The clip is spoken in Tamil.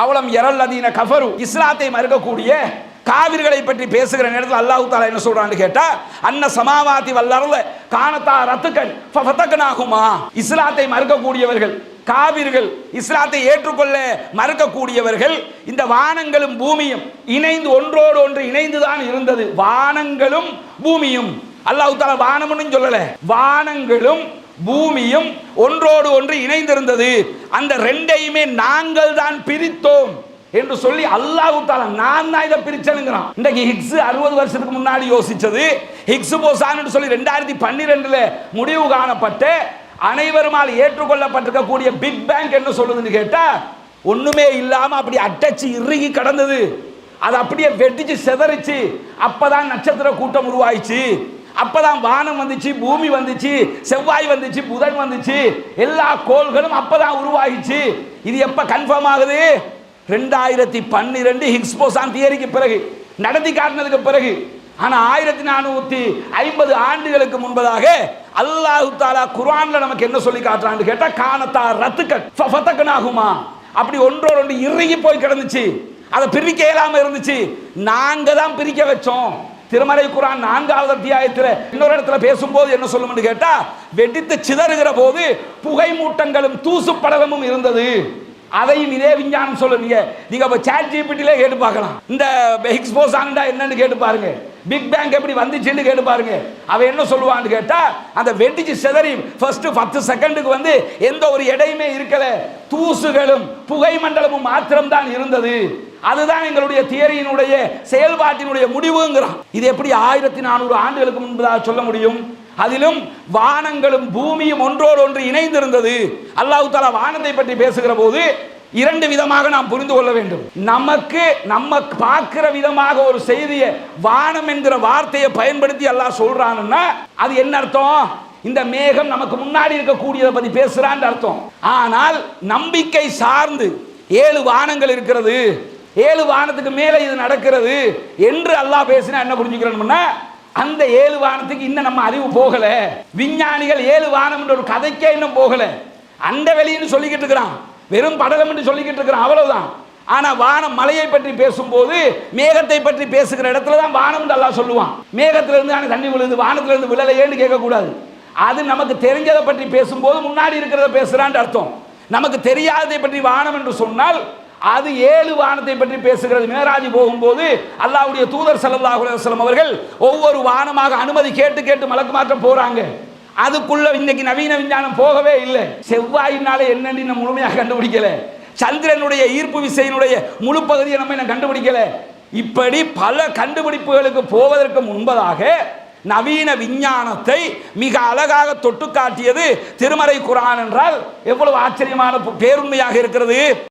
அவலம் யரல்லதீன கஃபரு, இஸ்லாத்தை மறுக்கக்கூடிய காவிர்களை பற்றி பேசுகிற நேரத்தில் அல்லாஹ் தஆலா என்ன சொல்றான்னு கேட்டா, அன்ன சமாவாதி வல்லர்ல கானதா ரத்துக்கன் ஃபஃபதக்னாஹுமா, இஸ்லாத்தை மறுக்கக்கூடியவர்கள் காவிர்கள், இஸ்லாத்தை ஏற்றுக்கொள்ள மறுக்கக்கூடியவர்கள், இந்த வானங்களும் பூமியும் இணைந்து ஒன்றோடு ஒன்று இணைந்துதான் இருந்தது. வானங்களும் பூமியும், அல்லாஹ் தஆலா வானம்னு சொல்லல, வானங்களும் பூமியும் ஒன்றோடு ஒன்று இணைந்திருந்தது. அந்த ரெண்டையுமே நாங்கள் தான் பிரித்தோம் என்று சொல்லி அல்லாஹ் தஆலா நான் தான் இதை பிரிச்சனுங்கிறான். இன்றைக்கு ஹிக்ஸ் 60 வருஷத்துக்கு முன்னாடி யோசிச்சது, ஹிக்ஸ் போசான் சொல்லி 2012 முடிவு காணப்பட்ட அனைவருமால் ஏற்றுக்கொள்ளப்பட்டிருக்கக்கூடிய பிக் பேங் என்ன சொல்லுதுன்னு கேட்டா, ஒண்ணுமே இல்லாம அப்படி அட்டச்சு இறுகி கடந்தது, அது அப்படியே வெட்டிச்சு செதறிச்சு, அப்பதான் நட்சத்திர கூட்டம் உருவாயிச்சு, அப்பதான் வானம் வந்துச்சு, பூமி வந்துச்சு, செவ்வாய் வந்துச்சு, புதன் வந்துச்சு, எல்லா கோள்களும் அப்பதான் உருவாகிச்சு. இது எப்ப கன்ஃபார்ம் ஆகுது? 2012 ஹிக்ஸ் போசான் தியரிக்கு பிறகு, நடத்தி காட்டினதுக்கு பிறகு. ஆனா 1450 ஆண்டுகளுக்கு முன்பதாக அல்லாஹ் தஆலா குர்ஆன்ல நமக்கு என்ன சொல்லி காட்டுறான்னு கேட்டா, கானதா ரத்துக்கன் ஃபஃபதக்னாஹுமா, அப்படி ஒன்றோடு ஒன்று இறுகி போய் கிடந்துச்சு, அதை பிரிக்க இயலாம இருந்துச்சு, நாங்க தான் பிரிக்க வச்சோம். திருமறை குர்ஆன் 4வது அத்தியாயத்தில் இன்னொரு இடத்துல பேசும்போது என்ன சொல்லும்னு கேட்டா, வெடித்து சிதறுகிற போது புகை மூட்டங்களும் தூசு படலமும் இருந்தது. அதையும் இதே விஞ்ஞானம் சொல்லுங்க. நீங்க சாட் ஜிபிடிலே கேட்டு பார்க்கலாம். இந்த ஹிக்ஸ் போசான் என்னன்னு கேட்டு பாருங்க, பிக் பேங் எப்படி வந்துச்சுன்னு கேட்டு பாருங்க. அவ என்ன சொல்லுவான்னு கேட்டா, அந்த வெடிச்சு சிதறி ஃபர்ஸ்ட் 10 செகண்டுக்கு வந்து எந்த ஒரு எடையுமே இருக்கல, தூசுகளும் புகை மண்டலமும் மாத்திரம் தான் இருந்தது. அதுதான் எங்களுடைய தியரியினுடைய செயல்பாட்டினுடைய முடிவுங்கிறான். இது எப்படி 1400 ஆண்டுகளுக்கு முன்பதாக சொல்ல முடியும்? அதிலும் வானங்களும் பூமியும் ஒன்றோடு ஒன்று இணைந்திருந்தது. அல்லாஹ் தஆலா வானத்தை பற்றி பேசுகிற போது 2 விதமாக நாம் புரிந்து கொள்ள வேண்டும். நம்ம பார்க்கிற விதமாக ஒரு செய்தியை வானம் என்கிற வார்த்தையை பயன்படுத்தி அல்லாஹ் சொல்றான்னா அது என்ன அர்த்தம்? இந்த மேகம் நமக்கு முன்னாடி இருக்கக்கூடியதை பத்தி பேசுறான்னு அர்த்தம். ஆனால் நம்பிக்கை சார்ந்து 7 வானங்கள் இருக்கிறது, 7 வானத்துக்கு மேலே இது நடக்கிறது என்று அல்லாஹ் பேசினா என்ன புரிஞ்சுக்கிறோம்னா, அந்த 7 வானத்துக்கு இன்னும் நம்ம அறிவு போகல. விஞ்ஞானிகள் 7 வானம் என்ற ஒரு கதைக்கே இன்னும் போகல. அந்த வெளின்னு சொல்லிக்கிட்டு இருக்கிறான், வெறும் படலம் என்று சொல்லிக்கிட்டு இருக்கிறான், அவ்வளவுதான். ஆனா வானம் மலையை பற்றி பேசும்போது மேகத்தை பற்றி பேசுகிற இடத்துல தான் வானம் என்று அல்லாஹ் சொல்லுவான். மேகத்துல இருந்து தண்ணி விழுது, வானத்துல இருந்து விழலையேன்னு கேட்க கூடாது. அது நமக்கு தெரிஞ்சதை பற்றி பேசும்போது முன்னாடி இருக்கிறத பேசுறான்னு அர்த்தம். நமக்கு தெரியாததை பற்றி வானம் என்று சொன்னால் அது 7 வானத்தை பற்றி பேசுகிறது. மேராஜ் போகும்போது அல்லாஹ்வுடைய தூதர் ஸல்லல்லாஹு அலைஹி வஸல்லம் அவர்கள் ஒவ்வொரு வானமாக அனுமதி கேட்டு கேட்டு மலக்கு மாற்றம் போறாங்க. அதுக்குள்ள இன்னைக்கு நவீன விஞ்ஞானம் போகவே இல்லை. செவ்வாயினால என்னன்னு நம்ம முழுமையாக கண்டுபிடிக்கல, சந்திரனுடைய ஈர்ப்பு விசையினுடைய முழு பகுதியை நம்ம கண்டுபிடிக்கல. இப்படி பல கண்டுபிடிப்புகளுக்கு போவதற்கு முன்பதாக நவீன விஞ்ஞானத்தை மிக அழகாக தொட்டு காட்டியது திருமறை குர்ஆன் என்றால் எவ்வளவு ஆச்சரியமான பேருண்மையாக இருக்கிறது.